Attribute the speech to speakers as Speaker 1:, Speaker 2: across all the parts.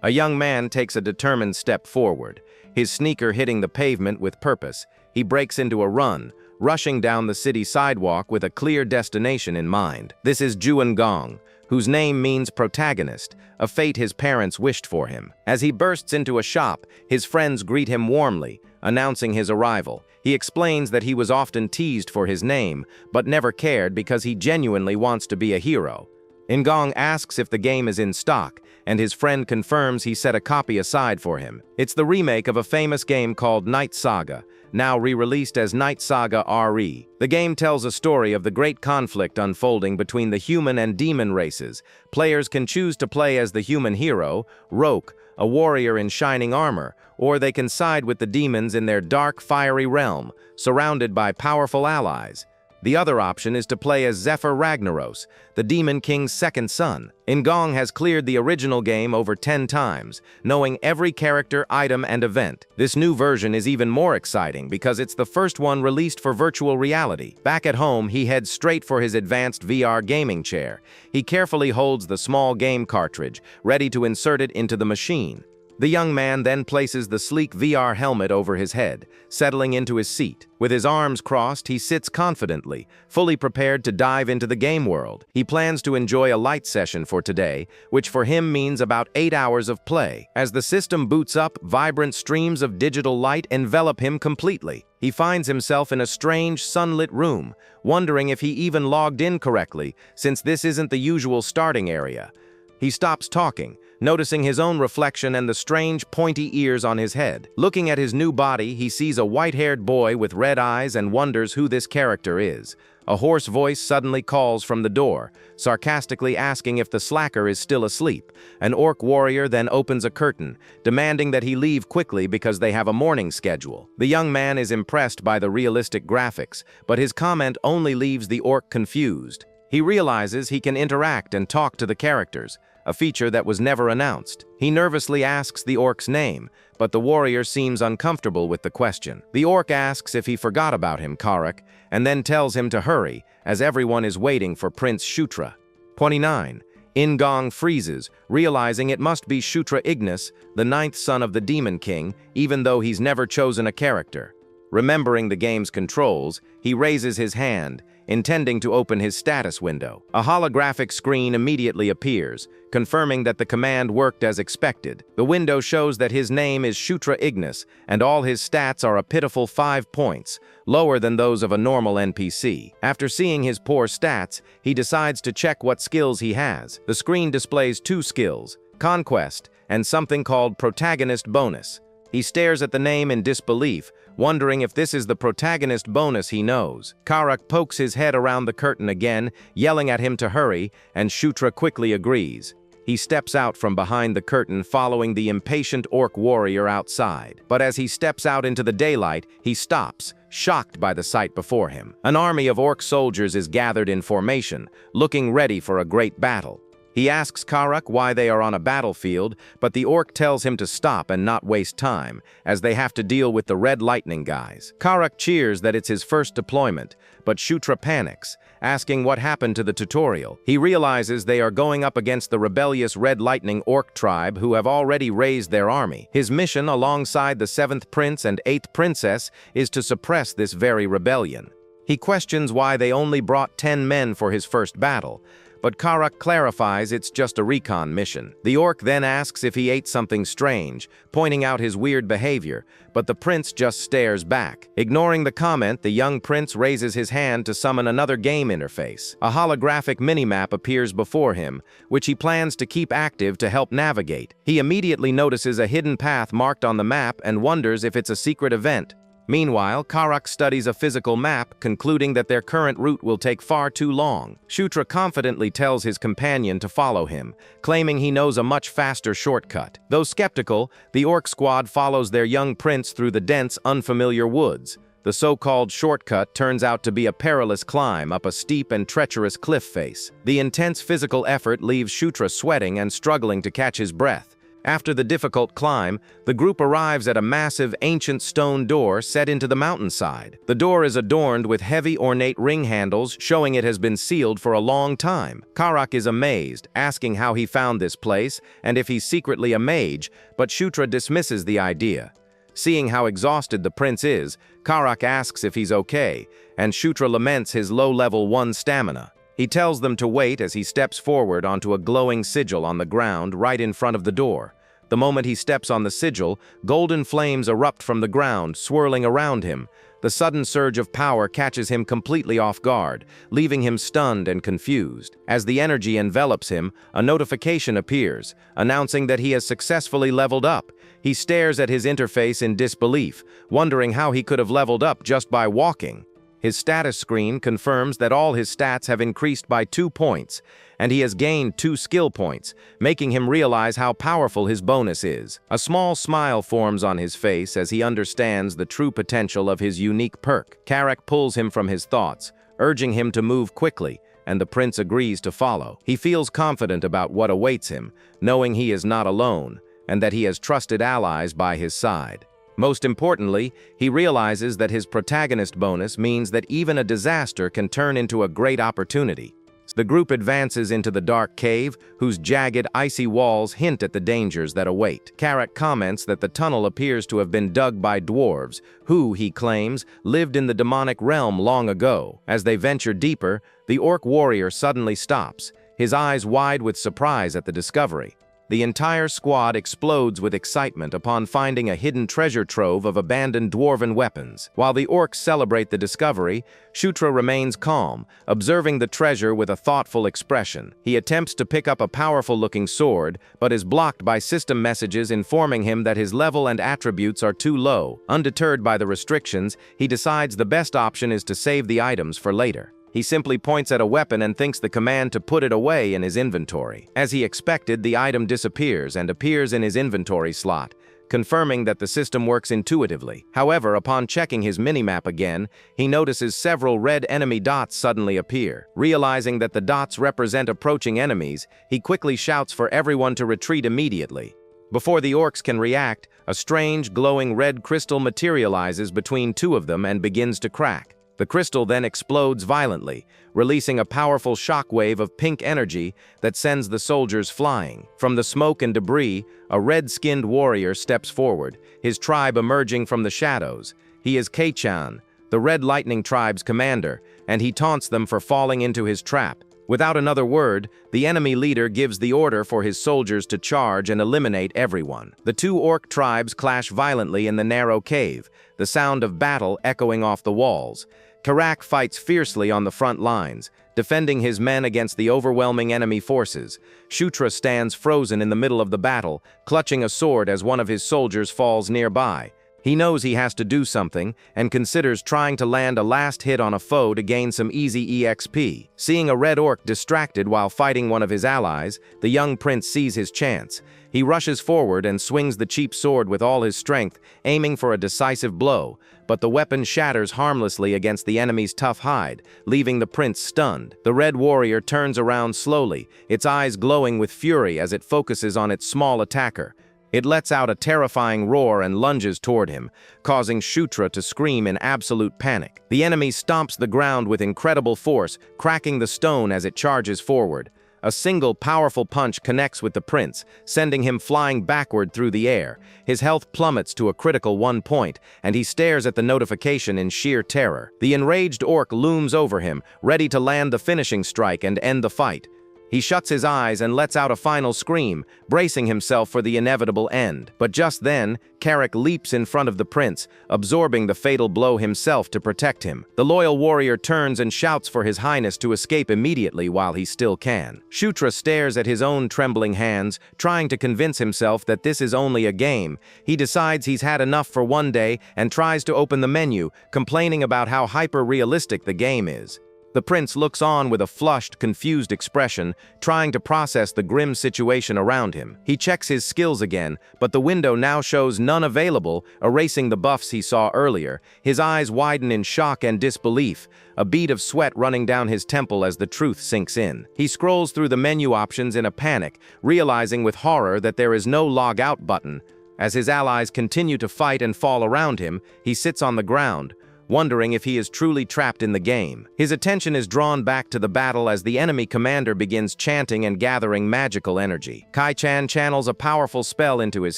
Speaker 1: A young man takes a determined step forward, his sneaker hitting the pavement with purpose. He breaks into a run, rushing down the city sidewalk with a clear destination in mind. This is Juan Gong, whose name means protagonist, a fate his parents wished for him. As he bursts into a shop, his friends greet him warmly, announcing his arrival. He explains that he was often teased for his name, but never cared because he genuinely wants to be a hero. Ngong asks if the game is in stock, and his friend confirms he set a copy aside for him. It's the remake of a famous game called Night Saga, now re-released as Night Saga RE. The game tells a story of the great conflict unfolding between the human and demon races. Players can choose to play as the human hero, Roke, a warrior in shining armor, or they can side with the demons in their dark, fiery realm, surrounded by powerful allies. The other option is to play as Zephyr Ragnaros, the Demon King's second son. Ngong has cleared the original game over 10 times, knowing every character, item, and event. This new version is even more exciting because it's the first one released for virtual reality. Back at home, he heads straight for his advanced VR gaming chair. He carefully holds the small game cartridge, ready to insert it into the machine. The young man then places the sleek VR helmet over his head, settling into his seat. With his arms crossed, he sits confidently, fully prepared to dive into the game world. He plans to enjoy a light session for today, which for him means about 8 hours of play. As the system boots up, vibrant streams of digital light envelop him completely. He finds himself in a strange, sunlit room, wondering if he even logged in correctly, since this isn't the usual starting area. He stops talking, noticing his own reflection and the strange, pointy ears on his head. Looking at his new body, he sees a white-haired boy with red eyes and wonders who this character is. A hoarse voice suddenly calls from the door, sarcastically asking if the slacker is still asleep. An orc warrior then opens a curtain, demanding that he leave quickly because they have a morning schedule. The young man is impressed by the realistic graphics, but his comment only leaves the orc confused. He realizes he can interact and talk to the characters, a feature that was never announced. He nervously asks the orc's name, but the warrior seems uncomfortable with the question. The orc asks if he forgot about him, Karak, and then tells him to hurry, as everyone is waiting for Prince Shutra. 29. Ngong freezes, realizing it must be Shutra Ignis, the 9th son of the Demon King, even though he's never chosen a character. Remembering the game's controls, he raises his hand, intending to open his status window. A holographic screen immediately appears, confirming that the command worked as expected. The window shows that his name is Shutra Ignis, and all his stats are a pitiful 5 points, lower than those of a normal NPC. After seeing his poor stats, he decides to check what skills he has. The screen displays 2 skills, Conquest, and something called Protagonist Bonus. He stares at the name in disbelief, wondering if this is the protagonist bonus he knows. Karak pokes his head around the curtain again, yelling at him to hurry, and Shutra quickly agrees. He steps out from behind the curtain, following the impatient orc warrior outside. But as he steps out into the daylight, he stops, shocked by the sight before him. An army of orc soldiers is gathered in formation, looking ready for a great battle. He asks Karak why they are on a battlefield, but the orc tells him to stop and not waste time, as they have to deal with the Red Lightning guys. Karak cheers that it's his first deployment, but Shutra panics, asking what happened to the tutorial. He realizes they are going up against the rebellious Red Lightning orc tribe who have already raised their army. His mission, alongside the 7th prince and 8th princess, is to suppress this very rebellion. He questions why they only brought 10 men for his first battle, but Karak clarifies it's just a recon mission. The orc then asks if he ate something strange, pointing out his weird behavior, but the prince just stares back. Ignoring the comment, the young prince raises his hand to summon another game interface. A holographic minimap appears before him, which he plans to keep active to help navigate. He immediately notices a hidden path marked on the map and wonders if it's a secret event. Meanwhile, Karak studies a physical map, concluding that their current route will take far too long. Shutra confidently tells his companion to follow him, claiming he knows a much faster shortcut. Though skeptical, the orc squad follows their young prince through the dense, unfamiliar woods. The so-called shortcut turns out to be a perilous climb up a steep and treacherous cliff face. The intense physical effort leaves Shutra sweating and struggling to catch his breath. After the difficult climb, the group arrives at a massive ancient stone door set into the mountainside. The door is adorned with heavy ornate ring handles, showing it has been sealed for a long time. Karak is amazed, asking how he found this place and if he's secretly a mage, but Shutra dismisses the idea. Seeing how exhausted the prince is, Karak asks if he's okay, and Shutra laments his low-level 1 stamina. He tells them to wait as he steps forward onto a glowing sigil on the ground right in front of the door. The moment he steps on the sigil, golden flames erupt from the ground, swirling around him. The sudden surge of power catches him completely off guard, leaving him stunned and confused. As the energy envelops him, a notification appears, announcing that he has successfully leveled up. He stares at his interface in disbelief, wondering how he could have leveled up just by walking. His status screen confirms that all his stats have increased by 2 points, and he has gained 2 skill points, making him realize how powerful his bonus is. A small smile forms on his face as he understands the true potential of his unique perk. Karak pulls him from his thoughts, urging him to move quickly, and the prince agrees to follow. He feels confident about what awaits him, knowing he is not alone, and that he has trusted allies by his side. Most importantly, he realizes that his protagonist bonus means that even a disaster can turn into a great opportunity. The group advances into the dark cave, whose jagged, icy walls hint at the dangers that await. Karak comments that the tunnel appears to have been dug by dwarves, who, he claims, lived in the demonic realm long ago. As they venture deeper, the orc warrior suddenly stops, his eyes wide with surprise at the discovery. The entire squad explodes with excitement upon finding a hidden treasure trove of abandoned dwarven weapons. While the orcs celebrate the discovery, Shutra remains calm, observing the treasure with a thoughtful expression. He attempts to pick up a powerful-looking sword, but is blocked by system messages informing him that his level and attributes are too low. Undeterred by the restrictions, he decides the best option is to save the items for later. He simply points at a weapon and thinks the command to put it away in his inventory. As he expected, the item disappears and appears in his inventory slot, confirming that the system works intuitively. However, upon checking his minimap again, he notices several red enemy dots suddenly appear. Realizing that the dots represent approaching enemies, he quickly shouts for everyone to retreat immediately. Before the orcs can react, a strange, glowing red crystal materializes between 2 of them and begins to crack. The crystal then explodes violently, releasing a powerful shockwave of pink energy that sends the soldiers flying. From the smoke and debris, a red-skinned warrior steps forward, his tribe emerging from the shadows. He is Keichan, the Red Lightning tribe's commander, and he taunts them for falling into his trap. Without another word, the enemy leader gives the order for his soldiers to charge and eliminate everyone. The 2 orc tribes clash violently in the narrow cave, the sound of battle echoing off the walls. Karak fights fiercely on the front lines, defending his men against the overwhelming enemy forces. Shutra stands frozen in the middle of the battle, clutching a sword as one of his soldiers falls nearby. He knows he has to do something, and considers trying to land a last hit on a foe to gain some easy EXP. Seeing a red orc distracted while fighting one of his allies, the young prince sees his chance. He rushes forward and swings the cheap sword with all his strength, aiming for a decisive blow, but the weapon shatters harmlessly against the enemy's tough hide, leaving the prince stunned. The red warrior turns around slowly, its eyes glowing with fury as it focuses on its small attacker. It lets out a terrifying roar and lunges toward him, causing Shutra to scream in absolute panic. The enemy stomps the ground with incredible force, cracking the stone as it charges forward. A single powerful punch connects with the prince, sending him flying backward through the air. His health plummets to a critical 1 point, and he stares at the notification in sheer terror. The enraged orc looms over him, ready to land the finishing strike and end the fight. He shuts his eyes and lets out a final scream, bracing himself for the inevitable end. But just then, Karak leaps in front of the prince, absorbing the fatal blow himself to protect him. The loyal warrior turns and shouts for his highness to escape immediately while he still can. Shutra stares at his own trembling hands, trying to convince himself that this is only a game. He decides he's had enough for one day and tries to open the menu, complaining about how hyper-realistic the game is. The prince looks on with a flushed, confused expression, trying to process the grim situation around him. He checks his skills again, but the window now shows none available, erasing the buffs he saw earlier. His eyes widen in shock and disbelief, a bead of sweat running down his temple as the truth sinks in. He scrolls through the menu options in a panic, realizing with horror that there is no log out button. As his allies continue to fight and fall around him, he sits on the ground, wondering if he is truly trapped in the game. His attention is drawn back to the battle as the enemy commander begins chanting and gathering magical energy. Kai-chan channels a powerful spell into his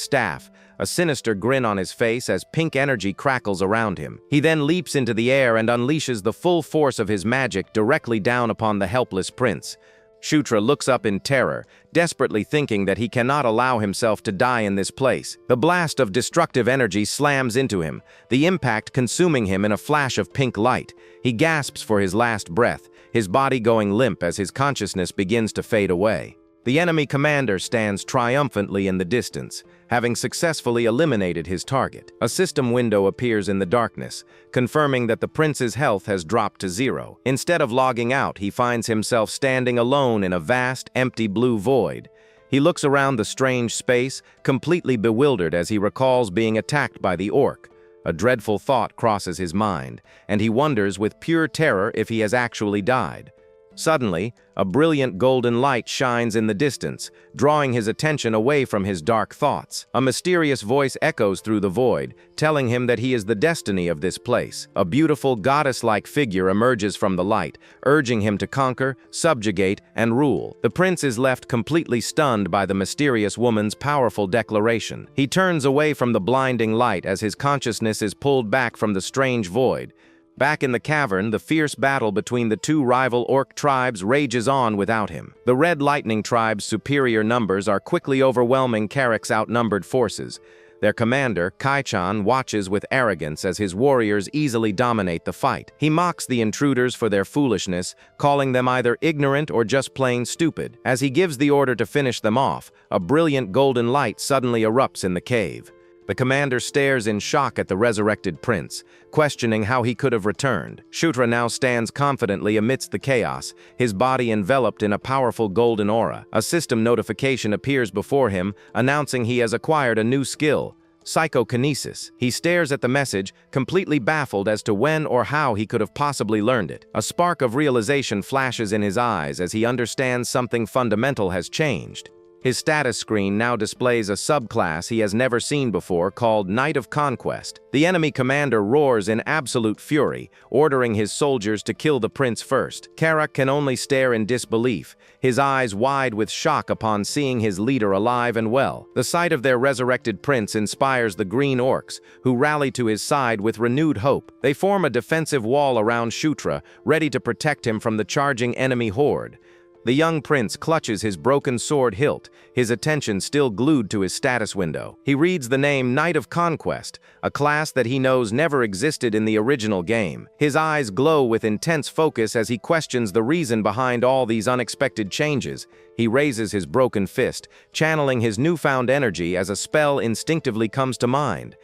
Speaker 1: staff, a sinister grin on his face as pink energy crackles around him. He then leaps into the air and unleashes the full force of his magic directly down upon the helpless prince. Shutra looks up in terror, desperately thinking that he cannot allow himself to die in this place. The blast of destructive energy slams into him, the impact consuming him in a flash of pink light. He gasps for his last breath, his body going limp as his consciousness begins to fade away. The enemy commander stands triumphantly in the distance, having successfully eliminated his target. A system window appears in the darkness, confirming that the prince's health has dropped to 0. Instead of logging out, he finds himself standing alone in a vast, empty blue void. He looks around the strange space, completely bewildered as he recalls being attacked by the orc. A dreadful thought crosses his mind, and he wonders with pure terror if he has actually died. Suddenly, a brilliant golden light shines in the distance, drawing his attention away from his dark thoughts. A mysterious voice echoes through the void, telling him that he is the destiny of this place. A beautiful goddess-like figure emerges from the light, urging him to conquer, subjugate, and rule. The prince is left completely stunned by the mysterious woman's powerful declaration. He turns away from the blinding light as his consciousness is pulled back from the strange void. Back in the cavern, the fierce battle between the two rival orc tribes rages on without him. The Red Lightning tribe's superior numbers are quickly overwhelming Carrick's outnumbered forces. Their commander, Kai-chan, watches with arrogance as his warriors easily dominate the fight. He mocks the intruders for their foolishness, calling them either ignorant or just plain stupid. As he gives the order to finish them off, a brilliant golden light suddenly erupts in the cave. The commander stares in shock at the resurrected prince, questioning how he could have returned. Shutra now stands confidently amidst the chaos, his body enveloped in a powerful golden aura. A system notification appears before him, announcing he has acquired a new skill, psychokinesis. He stares at the message, completely baffled as to when or how he could have possibly learned it. A spark of realization flashes in his eyes as he understands something fundamental has changed. His status screen now displays a subclass he has never seen before called Knight of Conquest. The enemy commander roars in absolute fury, ordering his soldiers to kill the prince first. Carrick can only stare in disbelief, his eyes wide with shock upon seeing his leader alive and well. The sight of their resurrected prince inspires the green orcs, who rally to his side with renewed hope. They form a defensive wall around Shutra, ready to protect him from the charging enemy horde. The young prince clutches his broken sword hilt, his attention still glued to his status window. He reads the name Knight of Conquest, a class that he knows never existed in the original game. His eyes glow with intense focus as he questions the reason behind all these unexpected changes. He raises his broken fist, channeling his newfound energy as a spell instinctively comes to mind.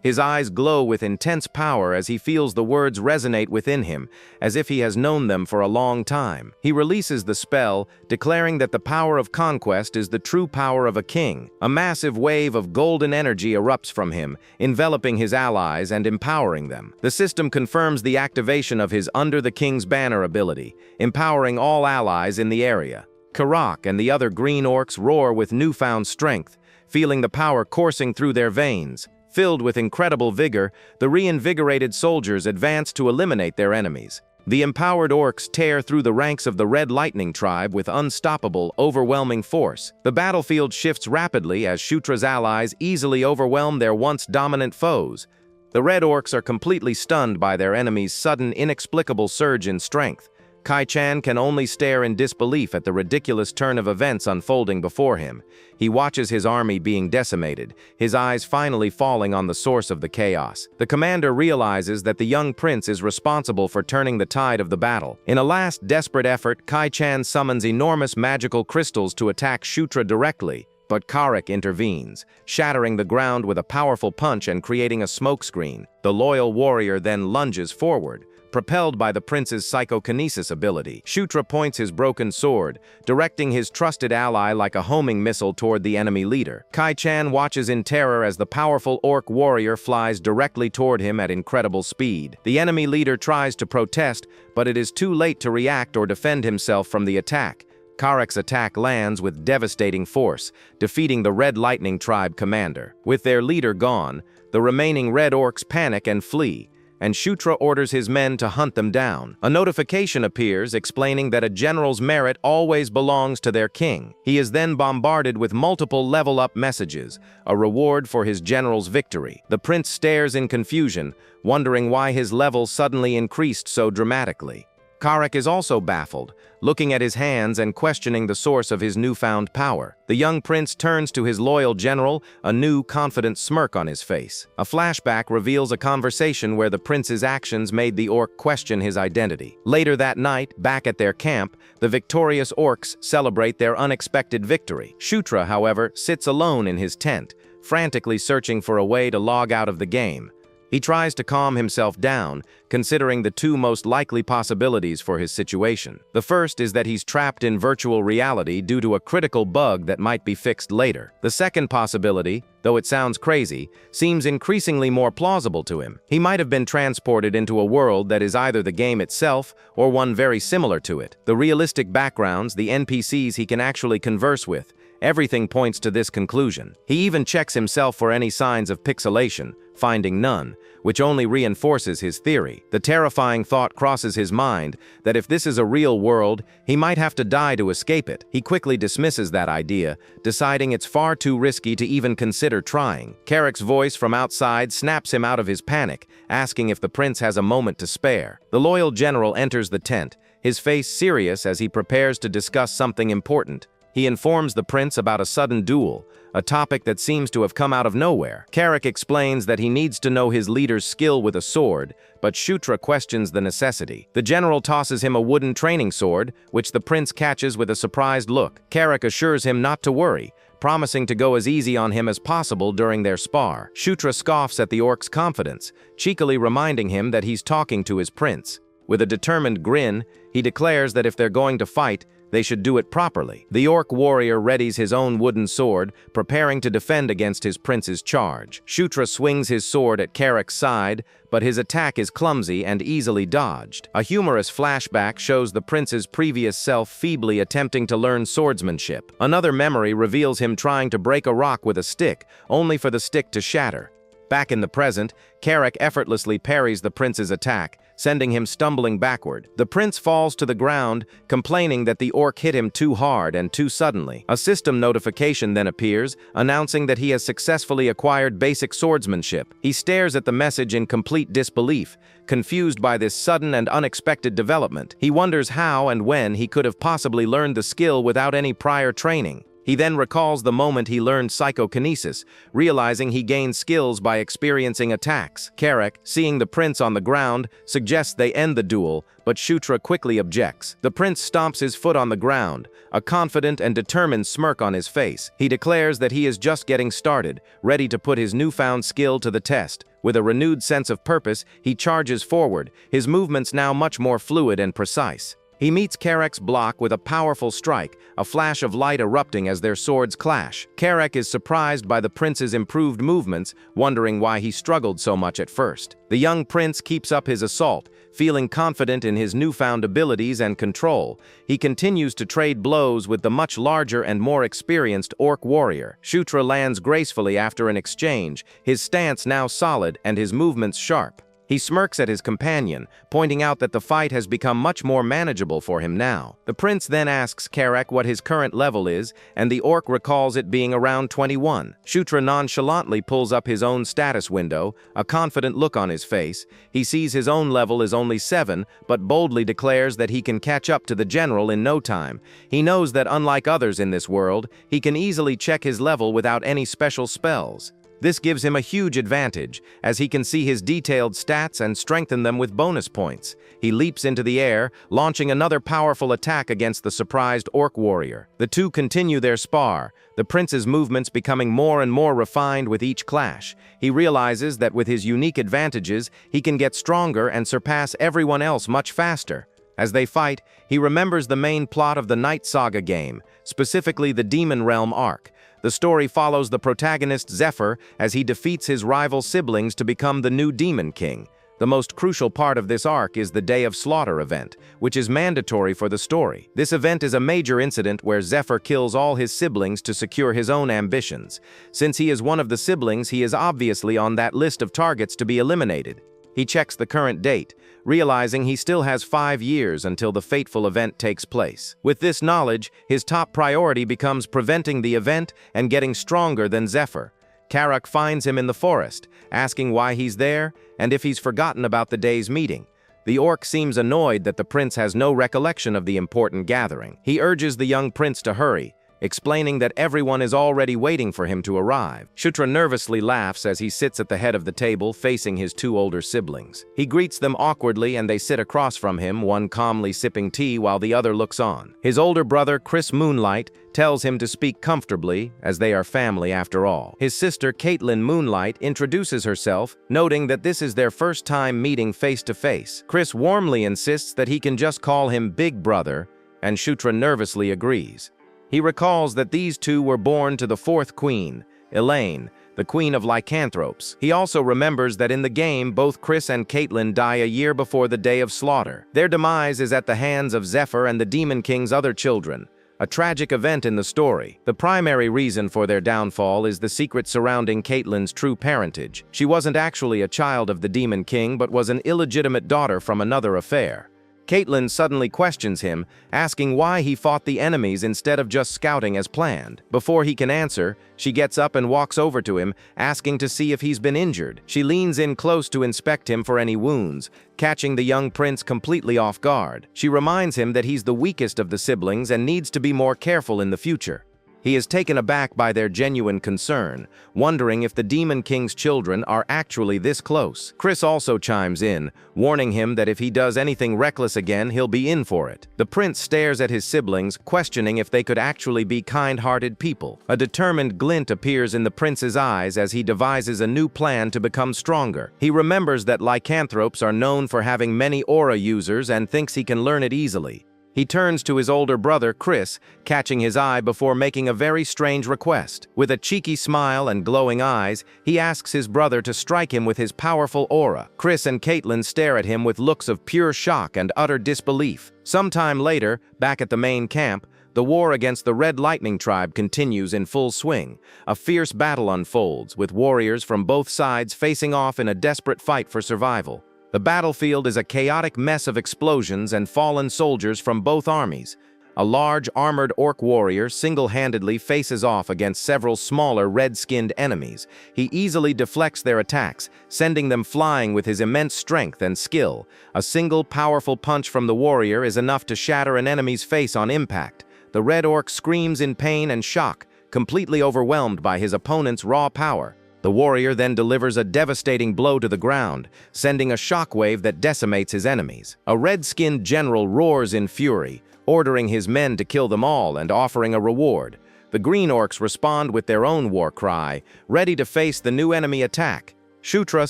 Speaker 1: His eyes glow with intense power as he feels the words resonate within him, as if he has known them for a long time. He releases the spell, declaring that the power of conquest is the true power of a king. A massive wave of golden energy erupts from him, enveloping his allies and empowering them. The system confirms the activation of his Under the King's Banner ability, empowering all allies in the area. Karak and the other green orcs roar with newfound strength, feeling the power coursing through their veins. Filled with incredible vigor, the reinvigorated soldiers advance to eliminate their enemies. The empowered orcs tear through the ranks of the Red Lightning tribe with unstoppable, overwhelming force. The battlefield shifts rapidly as Shutra's allies easily overwhelm their once dominant foes. The Red Orcs are completely stunned by their enemy's sudden, inexplicable surge in strength. Kai-chan can only stare in disbelief at the ridiculous turn of events unfolding before him. He watches his army being decimated, his eyes finally falling on the source of the chaos. The commander realizes that the young prince is responsible for turning the tide of the battle. In a last desperate effort, Kai-chan summons enormous magical crystals to attack Shutra directly, but Carrick intervenes, shattering the ground with a powerful punch and creating a smokescreen. The loyal warrior then lunges forward, propelled by the prince's psychokinesis ability. Shutra points his broken sword, directing his trusted ally like a homing missile toward the enemy leader. Kai-chan watches in terror as the powerful orc warrior flies directly toward him at incredible speed. The enemy leader tries to protest, but it is too late to react or defend himself from the attack. Karek's attack lands with devastating force, defeating the Red Lightning Tribe commander. With their leader gone, the remaining red orcs panic and flee, and Shutra orders his men to hunt them down. A notification appears explaining that a general's merit always belongs to their king. He is then bombarded with multiple level-up messages, a reward for his general's victory. The prince stares in confusion, wondering why his level suddenly increased so dramatically. Karek is also baffled, looking at his hands and questioning the source of his newfound power. The young prince turns to his loyal general, a new, confident smirk on his face. A flashback reveals a conversation where the prince's actions made the orc question his identity. Later that night, back at their camp, the victorious orcs celebrate their unexpected victory. Shutra, however, sits alone in his tent, frantically searching for a way to log out of the game. He tries to calm himself down, considering the two most likely possibilities for his situation. The first is that he's trapped in virtual reality due to a critical bug that might be fixed later. The second possibility, though it sounds crazy, seems increasingly more plausible to him. He might have been transported into a world that is either the game itself or one very similar to it. The realistic backgrounds, the NPCs he can actually converse with, everything points to this conclusion. He even checks himself for any signs of pixelation, finding none, which only reinforces his theory. The terrifying thought crosses his mind that if this is a real world, he might have to die to escape it. He quickly dismisses that idea, deciding it's far too risky to even consider trying. Karek's voice from outside snaps him out of his panic, asking if the prince has a moment to spare. The loyal general enters the tent, his face serious as he prepares to discuss something important. He informs the prince about a sudden duel, a topic that seems to have come out of nowhere. Karek explains that he needs to know his leader's skill with a sword, but Shutra questions the necessity. The general tosses him a wooden training sword, which the prince catches with a surprised look. Karek assures him not to worry, promising to go as easy on him as possible during their spar. Shutra scoffs at the orc's confidence, cheekily reminding him that he's talking to his prince. With a determined grin, he declares that if they're going to fight, they should do it properly. The orc warrior readies his own wooden sword, preparing to defend against his prince's charge. Shutra swings his sword at Karek's side, but his attack is clumsy and easily dodged. A humorous flashback shows the prince's previous self feebly attempting to learn swordsmanship. Another memory reveals him trying to break a rock with a stick, only for the stick to shatter. Back in the present, Karek effortlessly parries the prince's attack, sending him stumbling backward. The prince falls to the ground, complaining that the orc hit him too hard and too suddenly. A system notification then appears, announcing that he has successfully acquired basic swordsmanship. He stares at the message in complete disbelief, confused by this sudden and unexpected development. He wonders how and when he could have possibly learned the skill without any prior training. He then recalls the moment he learned psychokinesis, realizing he gained skills by experiencing attacks. Karek, seeing the prince on the ground, suggests they end the duel, but Shutra quickly objects. The prince stomps his foot on the ground, a confident and determined smirk on his face. He declares that he is just getting started, ready to put his newfound skill to the test. With a renewed sense of purpose, he charges forward, his movements now much more fluid and precise. He meets Karek's block with a powerful strike, a flash of light erupting as their swords clash. Karek is surprised by the prince's improved movements, wondering why he struggled so much at first. The young prince keeps up his assault, feeling confident in his newfound abilities and control. He continues to trade blows with the much larger and more experienced orc warrior. Shutra lands gracefully after an exchange, his stance now solid and his movements sharp. He smirks at his companion, pointing out that the fight has become much more manageable for him now. The prince then asks Karek what his current level is, and the orc recalls it being around 21. Shutra nonchalantly pulls up his own status window, a confident look on his face. He sees his own level is only 7, but boldly declares that he can catch up to the general in no time. He knows that unlike others in this world, he can easily check his level without any special spells. This gives him a huge advantage, as he can see his detailed stats and strengthen them with bonus points. He leaps into the air, launching another powerful attack against the surprised orc warrior. The two continue their spar, the prince's movements becoming more and more refined with each clash. He realizes that with his unique advantages, he can get stronger and surpass everyone else much faster. As they fight, he remembers the main plot of the Night Saga game, specifically the Demon Realm arc. The story follows the protagonist Zephyr as he defeats his rival siblings to become the new Demon King. The most crucial part of this arc is the Day of Slaughter event, which is mandatory for the story. This event is a major incident where Zephyr kills all his siblings to secure his own ambitions. Since he is one of the siblings, he is obviously on that list of targets to be eliminated. He checks the current date, realizing he still has 5 years until the fateful event takes place. With this knowledge, his top priority becomes preventing the event and getting stronger than Zephyr. Karak finds him in the forest, asking why he's there and if he's forgotten about the day's meeting. The orc seems annoyed that the prince has no recollection of the important gathering. He urges the young prince to hurry, explaining that everyone is already waiting for him to arrive. Shutra nervously laughs as he sits at the head of the table facing his 2 older siblings. He greets them awkwardly and they sit across from him, one calmly sipping tea while the other looks on. His older brother, Chris Moonlight, tells him to speak comfortably, as they are family after all. His sister, Caitlin Moonlight, introduces herself, noting that this is their first time meeting face-to-face. Chris warmly insists that he can just call him Big Brother, and Shutra nervously agrees. He recalls that these two were born to the 4th queen, Elaine, the queen of lycanthropes. He also remembers that in the game, both Chris and Caitlin die a year before the Day of Slaughter. Their demise is at the hands of Zephyr and the Demon King's other children, a tragic event in the story. The primary reason for their downfall is the secret surrounding Caitlin's true parentage. She wasn't actually a child of the Demon King, but was an illegitimate daughter from another affair. Caitlin suddenly questions him, asking why he fought the enemies instead of just scouting as planned. Before he can answer, she gets up and walks over to him, asking to see if he's been injured. She leans in close to inspect him for any wounds, catching the young prince completely off guard. She reminds him that he's the weakest of the siblings and needs to be more careful in the future. He is taken aback by their genuine concern, wondering if the Demon King's children are actually this close. Chris also chimes in, warning him that if he does anything reckless again, he'll be in for it. The prince stares at his siblings, questioning if they could actually be kind-hearted people. A determined glint appears in the prince's eyes as he devises a new plan to become stronger. He remembers that lycanthropes are known for having many aura users and thinks he can learn it easily. He turns to his older brother, Chris, catching his eye before making a very strange request. With a cheeky smile and glowing eyes, he asks his brother to strike him with his powerful aura. Chris and Caitlin stare at him with looks of pure shock and utter disbelief. Sometime later, back at the main camp, the war against the Red Lightning tribe continues in full swing. A fierce battle unfolds, with warriors from both sides facing off in a desperate fight for survival. The battlefield is a chaotic mess of explosions and fallen soldiers from both armies. A large, armored orc warrior single-handedly faces off against several smaller, red-skinned enemies. He easily deflects their attacks, sending them flying with his immense strength and skill. A single, powerful punch from the warrior is enough to shatter an enemy's face on impact. The red orc screams in pain and shock, completely overwhelmed by his opponent's raw power. The warrior then delivers a devastating blow to the ground, sending a shockwave that decimates his enemies. A red-skinned general roars in fury, ordering his men to kill them all and offering a reward. The green orcs respond with their own war cry, ready to face the new enemy attack. Shutra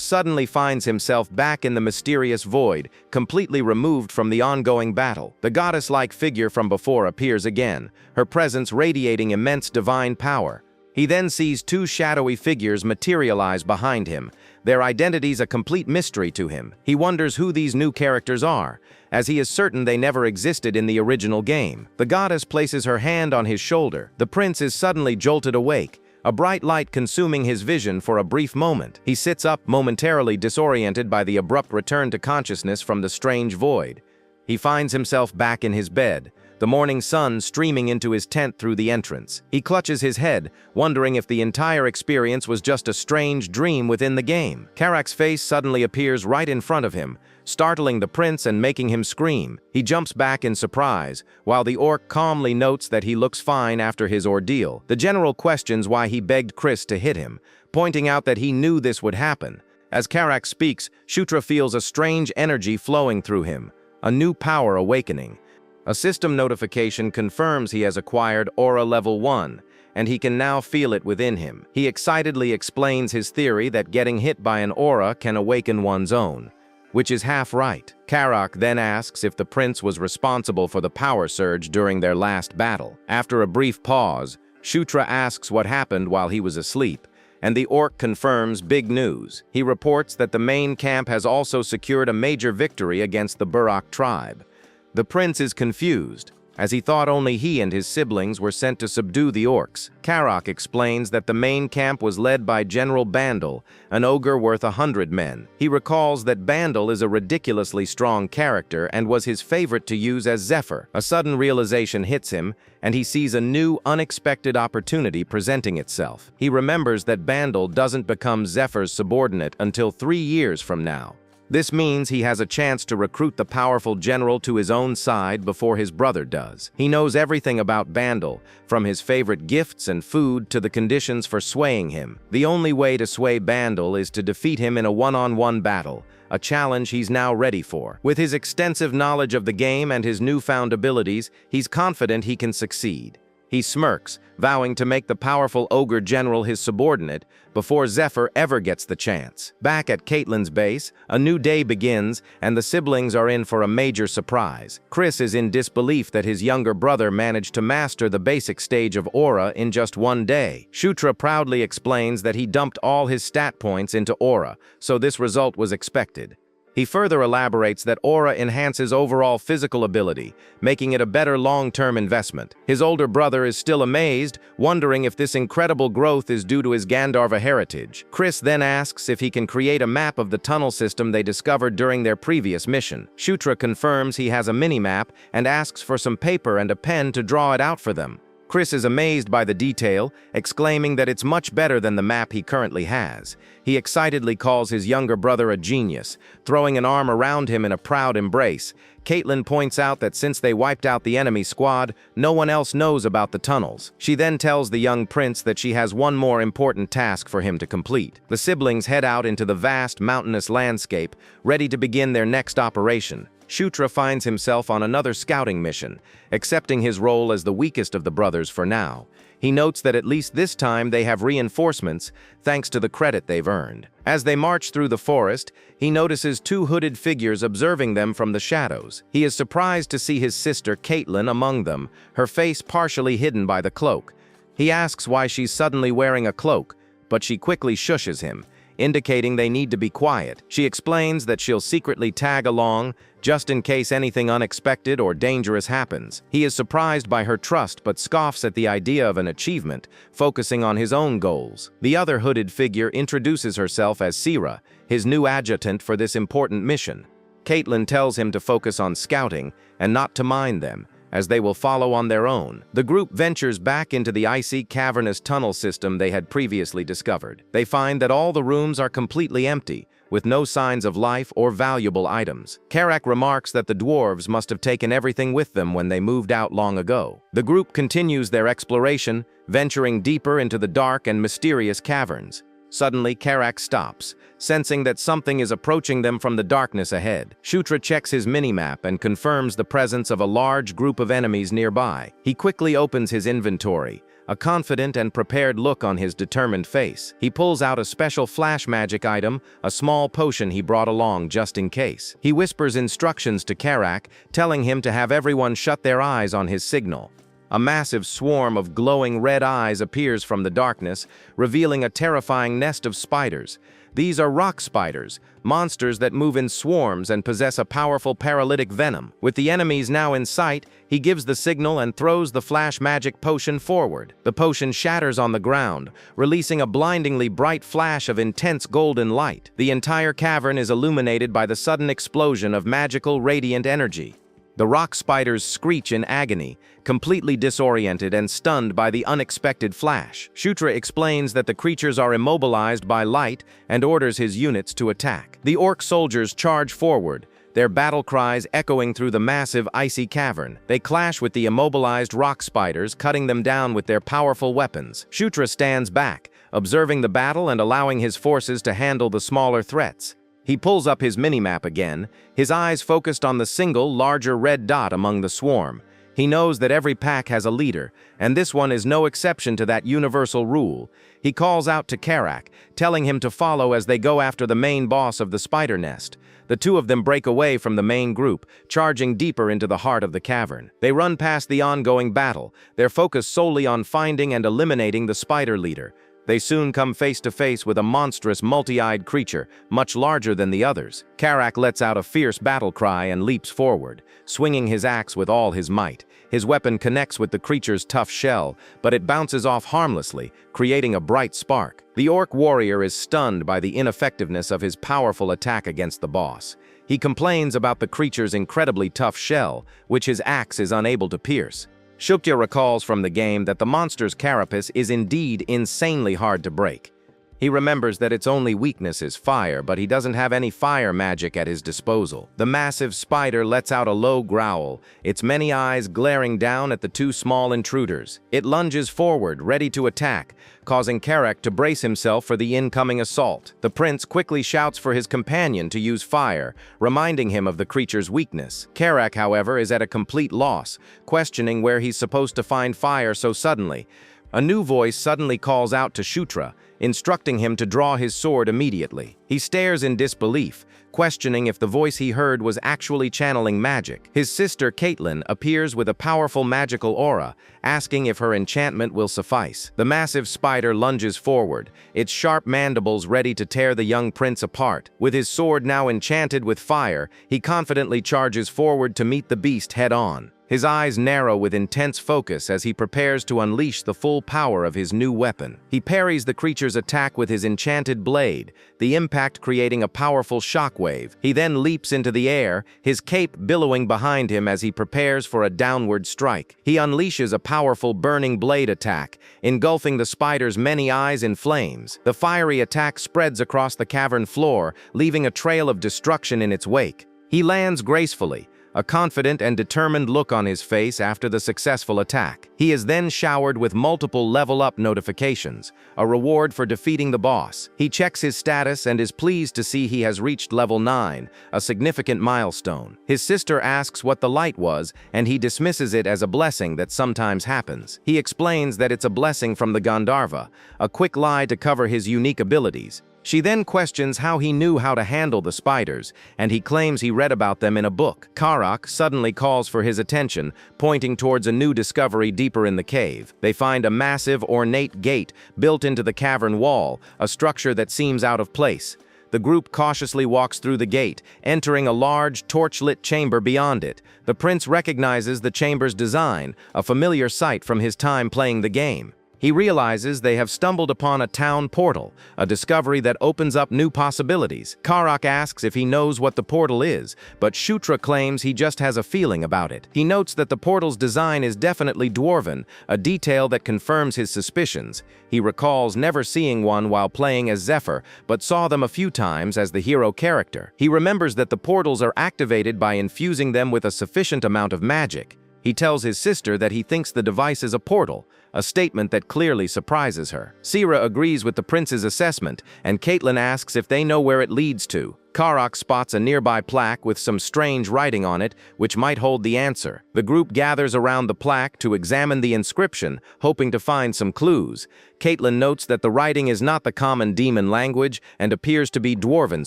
Speaker 1: suddenly finds himself back in the mysterious void, completely removed from the ongoing battle. The goddess-like figure from before appears again, her presence radiating immense divine power. He then sees 2 shadowy figures materialize behind him, their identities a complete mystery to him. He wonders who these new characters are, as he is certain they never existed in the original game. The goddess places her hand on his shoulder. The prince is suddenly jolted awake, a bright light consuming his vision for a brief moment. He sits up, momentarily disoriented by the abrupt return to consciousness from the strange void. He finds himself back in his bed, the morning sun streaming into his tent through the entrance. He clutches his head, wondering if the entire experience was just a strange dream within the game. Karak's face suddenly appears right in front of him, startling the prince and making him scream. He jumps back in surprise, while the orc calmly notes that he looks fine after his ordeal. The general questions why he begged Chris to hit him, pointing out that he knew this would happen. As Karak speaks, Shutra feels a strange energy flowing through him, a new power awakening. A system notification confirms he has acquired Aura Level 1, and he can now feel it within him. He excitedly explains his theory that getting hit by an aura can awaken one's own, which is half right. Karak then asks if the prince was responsible for the power surge during their last battle. After a brief pause, Shutra asks what happened while he was asleep, and the orc confirms big news. He reports that the main camp has also secured a major victory against the Burak tribe. The prince is confused, as he thought only he and his siblings were sent to subdue the orcs. Karak explains that the main camp was led by General Bandel, an ogre worth 100 men. He recalls that Bandel is a ridiculously strong character and was his favorite to use as Zephyr. A sudden realization hits him, and he sees a new, unexpected opportunity presenting itself. He remembers that Bandel doesn't become Zephyr's subordinate until 3 years from now. This means he has a chance to recruit the powerful general to his own side before his brother does. He knows everything about Bandel, from his favorite gifts and food to the conditions for swaying him. The only way to sway Bandel is to defeat him in a one-on-one battle, a challenge he's now ready for. With his extensive knowledge of the game and his newfound abilities, he's confident he can succeed. He smirks, vowing to make the powerful ogre general his subordinate before Zephyr ever gets the chance. Back at Caitlyn's base, a new day begins, and the siblings are in for a major surprise. Chris is in disbelief that his younger brother managed to master the basic stage of Aura in just 1 day. Shutra proudly explains that he dumped all his stat points into Aura, so this result was expected. He further elaborates that Aura enhances overall physical ability, making it a better long-term investment. His older brother is still amazed, wondering if this incredible growth is due to his Gandharva heritage. Chris then asks if he can create a map of the tunnel system they discovered during their previous mission. Shutra confirms he has a mini-map and asks for some paper and a pen to draw it out for them. Chris is amazed by the detail, exclaiming that it's much better than the map he currently has. He excitedly calls his younger brother a genius, throwing an arm around him in a proud embrace. Caitlyn points out that since they wiped out the enemy squad, no one else knows about the tunnels. She then tells the young prince that she has one more important task for him to complete. The siblings head out into the vast, mountainous landscape, ready to begin their next operation. Shutra finds himself on another scouting mission, accepting his role as the weakest of the brothers for now. He notes that at least this time they have reinforcements, thanks to the credit they've earned. As they march through the forest, he notices 2 hooded figures observing them from the shadows. He is surprised to see his sister Caitlyn among them, her face partially hidden by the cloak. He asks why she's suddenly wearing a cloak, but she quickly shushes him, indicating they need to be quiet. She explains that she'll secretly tag along, just in case anything unexpected or dangerous happens. He is surprised by her trust but scoffs at the idea of an achievement, focusing on his own goals. The other hooded figure introduces herself as Sira, his new adjutant for this important mission. Caitlyn tells him to focus on scouting and not to mind them, as they will follow on their own. The group ventures back into the icy, cavernous tunnel system they had previously discovered. They find that all the rooms are completely empty, with no signs of life or valuable items. Karak remarks that the dwarves must have taken everything with them when they moved out long ago. The group continues their exploration, venturing deeper into the dark and mysterious caverns. Suddenly, Karak stops, sensing that something is approaching them from the darkness ahead. Shutra checks his minimap and confirms the presence of a large group of enemies nearby. He quickly opens his inventory, a confident and prepared look on his determined face. He pulls out a special flash magic item, a small potion he brought along just in case. He whispers instructions to Karak, telling him to have everyone shut their eyes on his signal. A massive swarm of glowing red eyes appears from the darkness, revealing a terrifying nest of spiders. These are rock spiders, monsters that move in swarms and possess a powerful paralytic venom. With the enemies now in sight, he gives the signal and throws the flash magic potion forward. The potion shatters on the ground, releasing a blindingly bright flash of intense golden light. The entire cavern is illuminated by the sudden explosion of magical radiant energy. The rock spiders screech in agony, completely disoriented and stunned by the unexpected flash. Shutra explains that the creatures are immobilized by light and orders his units to attack. The orc soldiers charge forward, their battle cries echoing through the massive icy cavern. They clash with the immobilized rock spiders, cutting them down with their powerful weapons. Shutra stands back, observing the battle and allowing his forces to handle the smaller threats. He pulls up his minimap again, his eyes focused on the single, larger red dot among the swarm. He knows that every pack has a leader, and this one is no exception to that universal rule. He calls out to Karak, telling him to follow as they go after the main boss of the spider nest. The two of them break away from the main group, charging deeper into the heart of the cavern. They run past the ongoing battle, their focus solely on finding and eliminating the spider leader. They soon come face to face with a monstrous, multi-eyed creature, much larger than the others. Karak lets out a fierce battle cry and leaps forward, swinging his axe with all his might. His weapon connects with the creature's tough shell, but it bounces off harmlessly, creating a bright spark. The orc warrior is stunned by the ineffectiveness of his powerful attack against the boss. He complains about the creature's incredibly tough shell, which his axe is unable to pierce. Shukya recalls from the game that the monster's carapace is indeed insanely hard to break. He remembers that its only weakness is fire, but he doesn't have any fire magic at his disposal. The massive spider lets out a low growl, its many eyes glaring down at the two small intruders. It lunges forward, ready to attack, causing Karak to brace himself for the incoming assault. The prince quickly shouts for his companion to use fire, reminding him of the creature's weakness. Karak, however, is at a complete loss, questioning where he's supposed to find fire so suddenly. A new voice suddenly calls out to Shutra, instructing him to draw his sword immediately. He stares in disbelief, questioning if the voice he heard was actually channeling magic. His sister Caitlin appears with a powerful magical aura, asking if her enchantment will suffice. The massive spider lunges forward, its sharp mandibles ready to tear the young prince apart. With his sword now enchanted with fire, he confidently charges forward to meet the beast head-on. His eyes narrow with intense focus as he prepares to unleash the full power of his new weapon. He parries the creature's attack with his enchanted blade, the impact creating a powerful shockwave. He then leaps into the air, his cape billowing behind him as he prepares for a downward strike. He unleashes a powerful burning blade attack, engulfing the spider's many eyes in flames. The fiery attack spreads across the cavern floor, leaving a trail of destruction in its wake. He lands gracefully, a confident and determined look on his face after the successful attack. He is then showered with multiple level-up notifications, a reward for defeating the boss. He checks his status and is pleased to see he has reached level 9, a significant milestone. His sister asks what the light was, and he dismisses it as a blessing that sometimes happens. He explains that it's a blessing from the Gandharva, a quick lie to cover his unique abilities. She then questions how he knew how to handle the spiders, and he claims he read about them in a book. Karak suddenly calls for his attention, pointing towards a new discovery deeper in the cave. They find a massive, ornate gate built into the cavern wall, a structure that seems out of place. The group cautiously walks through the gate, entering a large, torch-lit chamber beyond it. The prince recognizes the chamber's design, a familiar sight from his time playing the game. He realizes they have stumbled upon a town portal, a discovery that opens up new possibilities. Karak asks if he knows what the portal is, but Shutra claims he just has a feeling about it. He notes that the portal's design is definitely dwarven, a detail that confirms his suspicions. He recalls never seeing one while playing as Zephyr, but saw them a few times as the hero character. He remembers that the portals are activated by infusing them with a sufficient amount of magic. He tells his sister that he thinks the device is a portal, a statement that clearly surprises her. Sira agrees with the prince's assessment, and Caitlin asks if they know where it leads to. Karak spots a nearby plaque with some strange writing on it, which might hold the answer. The group gathers around the plaque to examine the inscription, hoping to find some clues. Caitlin notes that the writing is not the common demon language and appears to be dwarven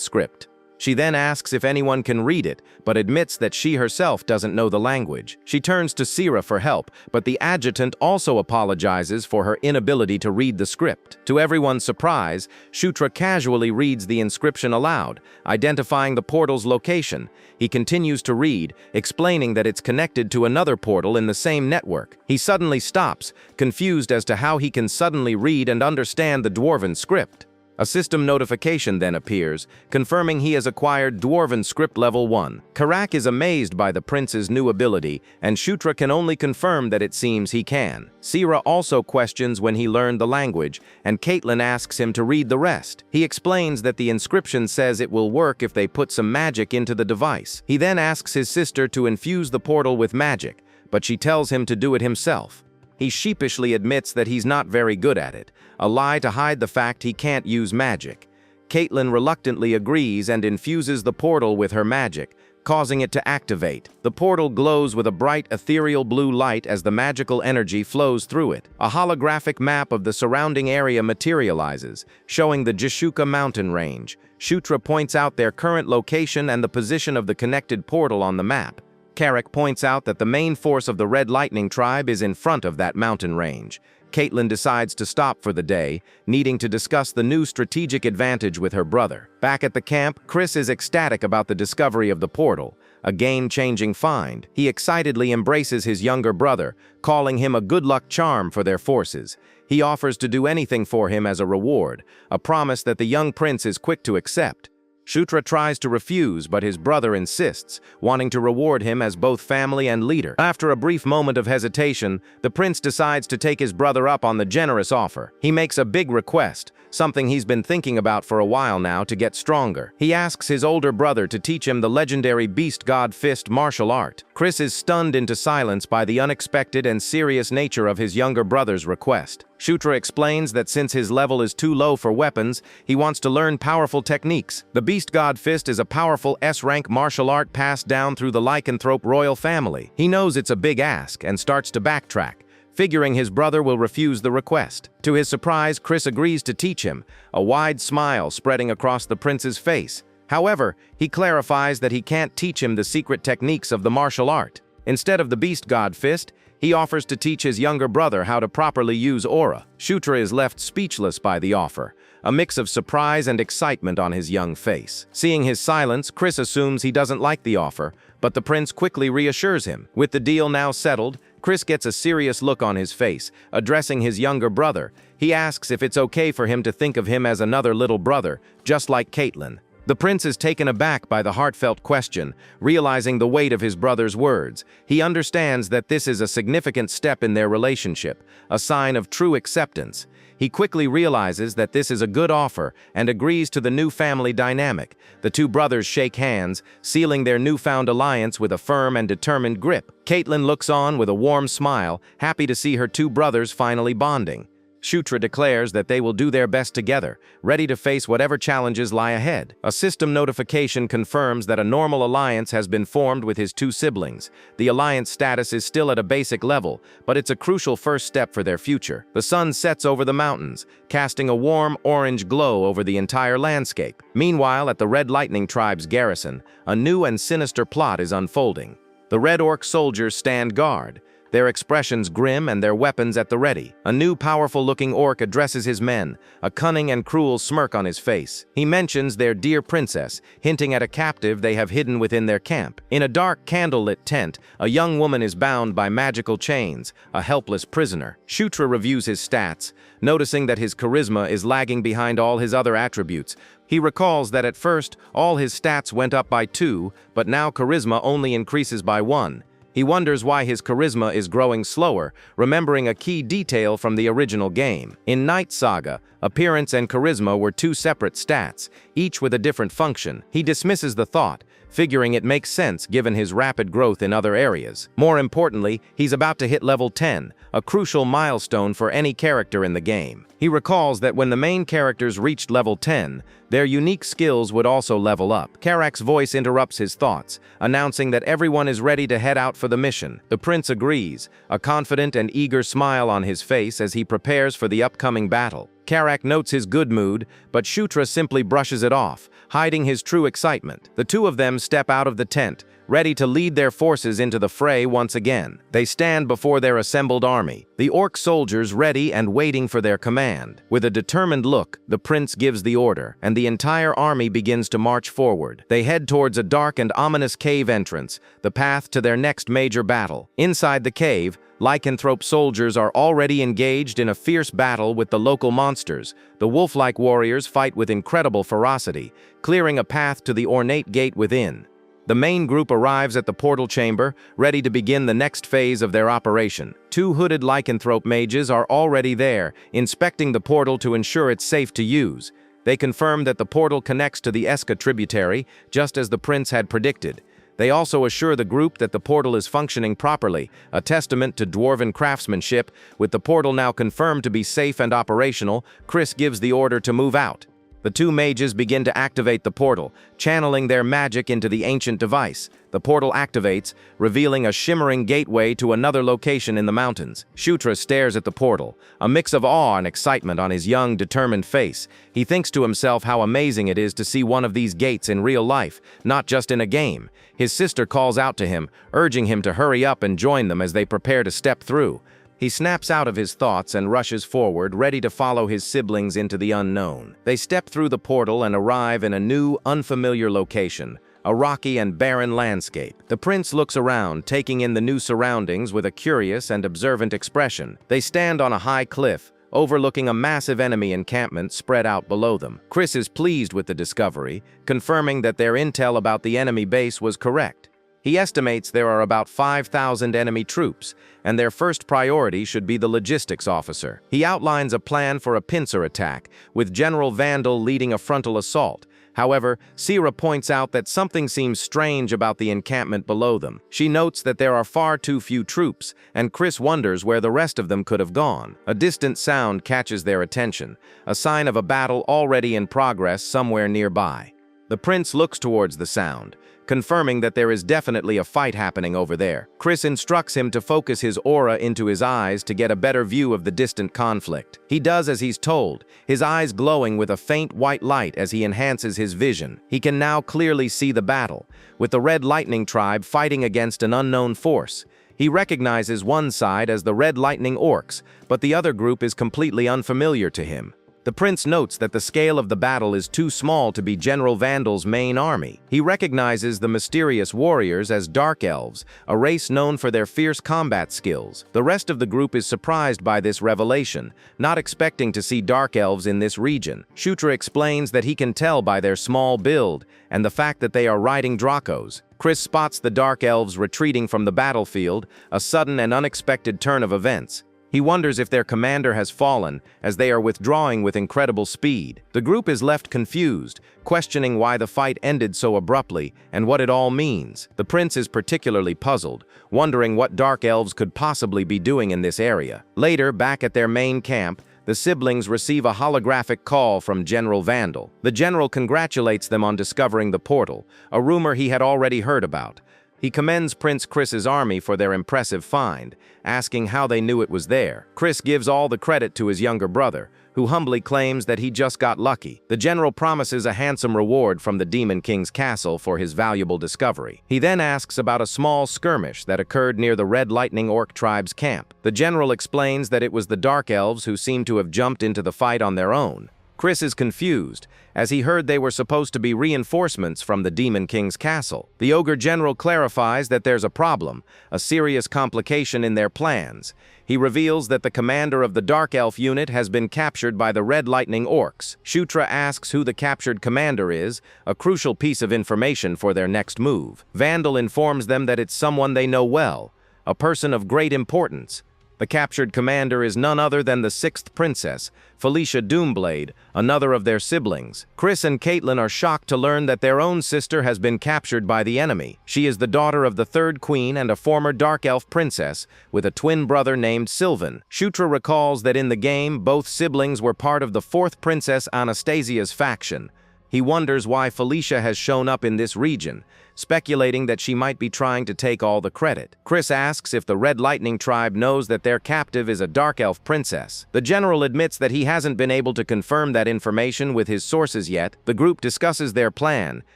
Speaker 1: script. She then asks if anyone can read it, but admits that she herself doesn't know the language. She turns to Sira for help, but the adjutant also apologizes for her inability to read the script. To everyone's surprise, Shutra casually reads the inscription aloud, identifying the portal's location. He continues to read, explaining that it's connected to another portal in the same network. He suddenly stops, confused as to how he can suddenly read and understand the dwarven script. A system notification then appears, confirming he has acquired Dwarven Script Level 1. Karak is amazed by the prince's new ability, and Shutra can only confirm that it seems he can. Sira also questions when he learned the language, and Caitlin asks him to read the rest. He explains that the inscription says it will work if they put some magic into the device. He then asks his sister to infuse the portal with magic, but she tells him to do it himself. He sheepishly admits that he's not very good at it, a lie to hide the fact he can't use magic. Caitlin reluctantly agrees and infuses the portal with her magic, causing it to activate. The portal glows with a bright ethereal blue light as the magical energy flows through it. A holographic map of the surrounding area materializes, showing the Jishuka mountain range. Shutra points out their current location and the position of the connected portal on the map. Karak points out that the main force of the Red Lightning tribe is in front of that mountain range. Caitlin decides to stop for the day, needing to discuss the new strategic advantage with her brother. Back at the camp, Chris is ecstatic about the discovery of the portal, a game-changing find. He excitedly embraces his younger brother, calling him a good luck charm for their forces. He offers to do anything for him as a reward, a promise that the young prince is quick to accept. Shutra tries to refuse, but his brother insists, wanting to reward him as both family and leader. After a brief moment of hesitation, the prince decides to take his brother up on the generous offer. He makes a big request, something he's been thinking about for a while now to get stronger. He asks his older brother to teach him the legendary Beast God Fist martial art. Chris is stunned into silence by the unexpected and serious nature of his younger brother's request. Shutra explains that since his level is too low for weapons, he wants to learn powerful techniques. The Beast God Fist is a powerful S-rank martial art passed down through the lycanthrope royal family. He knows it's a big ask and starts to backtrack, figuring his brother will refuse the request. To his surprise, Chris agrees to teach him, a wide smile spreading across the prince's face. However, he clarifies that he can't teach him the secret techniques of the martial art. Instead of the Beast God Fist, he offers to teach his younger brother how to properly use aura. Shutra is left speechless by the offer, a mix of surprise and excitement on his young face. Seeing his silence, Chris assumes he doesn't like the offer, but the prince quickly reassures him. With the deal now settled, Chris gets a serious look on his face, addressing his younger brother. He asks if it's okay for him to think of him as another little brother, just like Caitlin. The prince is taken aback by the heartfelt question, realizing the weight of his brother's words. He understands that this is a significant step in their relationship, a sign of true acceptance. He quickly realizes that this is a good offer and agrees to the new family dynamic. The two brothers shake hands, sealing their newfound alliance with a firm and determined grip. Caitlin looks on with a warm smile, happy to see her two brothers finally bonding. Shutra declares that they will do their best together, ready to face whatever challenges lie ahead. A system notification confirms that a normal alliance has been formed with his two siblings. The alliance status is still at a basic level, but it's a crucial first step for their future. The sun sets over the mountains, casting a warm orange glow over the entire landscape. Meanwhile, at the Red Lightning tribe's garrison, a new and sinister plot is unfolding. The Red Orc soldiers stand guard, their expressions grim and their weapons at the ready. A new powerful-looking orc addresses his men, a cunning and cruel smirk on his face. He mentions their dear princess, hinting at a captive they have hidden within their camp. In a dark candlelit tent, a young woman is bound by magical chains, a helpless prisoner. Shutra reviews his stats, noticing that his charisma is lagging behind all his other attributes. He recalls that at first, all his stats went up by 2, but now charisma only increases by 1. He wonders why his charisma is growing slower, remembering a key detail from the original game. In Night Saga, appearance and charisma were 2 separate stats, each with a different function. He dismisses the thought, figuring it makes sense given his rapid growth in other areas. More importantly, he's about to hit level 10, a crucial milestone for any character in the game. He recalls that when the main characters reached level 10, their unique skills would also level up. Karak's voice interrupts his thoughts, announcing that everyone is ready to head out for the mission. The prince agrees, a confident and eager smile on his face as he prepares for the upcoming battle. Karak notes his good mood, but Shutra simply brushes it off, hiding his true excitement. The two of them step out of the tent, ready to lead their forces into the fray once again. They stand before their assembled army, the orc soldiers ready and waiting for their command. With a determined look, the prince gives the order, and the entire army begins to march forward. They head towards a dark and ominous cave entrance, the path to their next major battle. Inside the cave, lycanthrope soldiers are already engaged in a fierce battle with the local monsters. The wolf-like warriors fight with incredible ferocity, clearing a path to the ornate gate within. The main group arrives at the portal chamber, ready to begin the next phase of their operation. Two hooded lycanthrope mages are already there, inspecting the portal to ensure it's safe to use. They confirm that the portal connects to the Eska tributary, just as the prince had predicted. They also assure the group that the portal is functioning properly, a testament to dwarven craftsmanship. With the portal now confirmed to be safe and operational, Chris gives the order to move out. The two mages begin to activate the portal, channeling their magic into the ancient device. The portal activates, revealing a shimmering gateway to another location in the mountains. Shutra stares at the portal, a mix of awe and excitement on his young, determined face. He thinks to himself how amazing it is to see one of these gates in real life, not just in a game. His sister calls out to him, urging him to hurry up and join them as they prepare to step through. He snaps out of his thoughts and rushes forward, ready to follow his siblings into the unknown. They step through the portal and arrive in a new, unfamiliar location, a rocky and barren landscape. The prince looks around, taking in the new surroundings with a curious and observant expression. They stand on a high cliff, overlooking a massive enemy encampment spread out below them. Chris is pleased with the discovery, confirming that their intel about the enemy base was correct. He estimates there are about 5,000 enemy troops, and their first priority should be the logistics officer. He outlines a plan for a pincer attack, with General Vandal leading a frontal assault. However, Sierra points out that something seems strange about the encampment below them. She notes that there are far too few troops, and Chris wonders where the rest of them could have gone. A distant sound catches their attention, a sign of a battle already in progress somewhere nearby. The prince looks towards the sound, confirming that there is definitely a fight happening over there. Chris instructs him to focus his aura into his eyes to get a better view of the distant conflict. He does as he's told, his eyes glowing with a faint white light as he enhances his vision. He can now clearly see the battle, with the Red Lightning tribe fighting against an unknown force. He recognizes one side as the Red Lightning Orcs, but the other group is completely unfamiliar to him. The prince notes that the scale of the battle is too small to be General Vandal's main army. He recognizes the mysterious warriors as Dark Elves, a race known for their fierce combat skills. The rest of the group is surprised by this revelation, not expecting to see Dark Elves in this region. Shutra explains that he can tell by their small build and the fact that they are riding Dracos. Chris spots the Dark Elves retreating from the battlefield, a sudden and unexpected turn of events. He wonders if their commander has fallen, as they are withdrawing with incredible speed. The group is left confused, questioning why the fight ended so abruptly and what it all means. The prince is particularly puzzled, wondering what Dark Elves could possibly be doing in this area. Later, back at their main camp, the siblings receive a holographic call from General Vandal. The general congratulates them on discovering the portal, a rumor he had already heard about. He commends Prince Chris's army for their impressive find, asking how they knew it was there. Chris gives all the credit to his younger brother, who humbly claims that he just got lucky. The general promises a handsome reward from the Demon King's castle for his valuable discovery. He then asks about a small skirmish that occurred near the Red Lightning Orc tribe's camp. The general explains that it was the Dark Elves who seemed to have jumped into the fight on their own. Chris is confused, as he heard they were supposed to be reinforcements from the Demon King's castle. The Ogre General clarifies that there's a problem, a serious complication in their plans. He reveals that the commander of the Dark Elf unit has been captured by the Red Lightning Orcs. Shutra asks who the captured commander is, a crucial piece of information for their next move. Vandal informs them that it's someone they know well, a person of great importance. The captured commander is none other than the 6th princess, Felicia Doomblade, another of their siblings. Chris and Caitlin are shocked to learn that their own sister has been captured by the enemy. She is the daughter of the 3rd queen and a former Dark Elf princess, with a twin brother named Sylvan. Shutra recalls that in the game, both siblings were part of the 4th princess Anastasia's faction. He wonders why Felicia has shown up in this region, speculating that she might be trying to take all the credit. Chris asks if the Red Lightning tribe knows that their captive is a Dark Elf princess. The general admits that he hasn't been able to confirm that information with his sources yet. The group discusses their plan,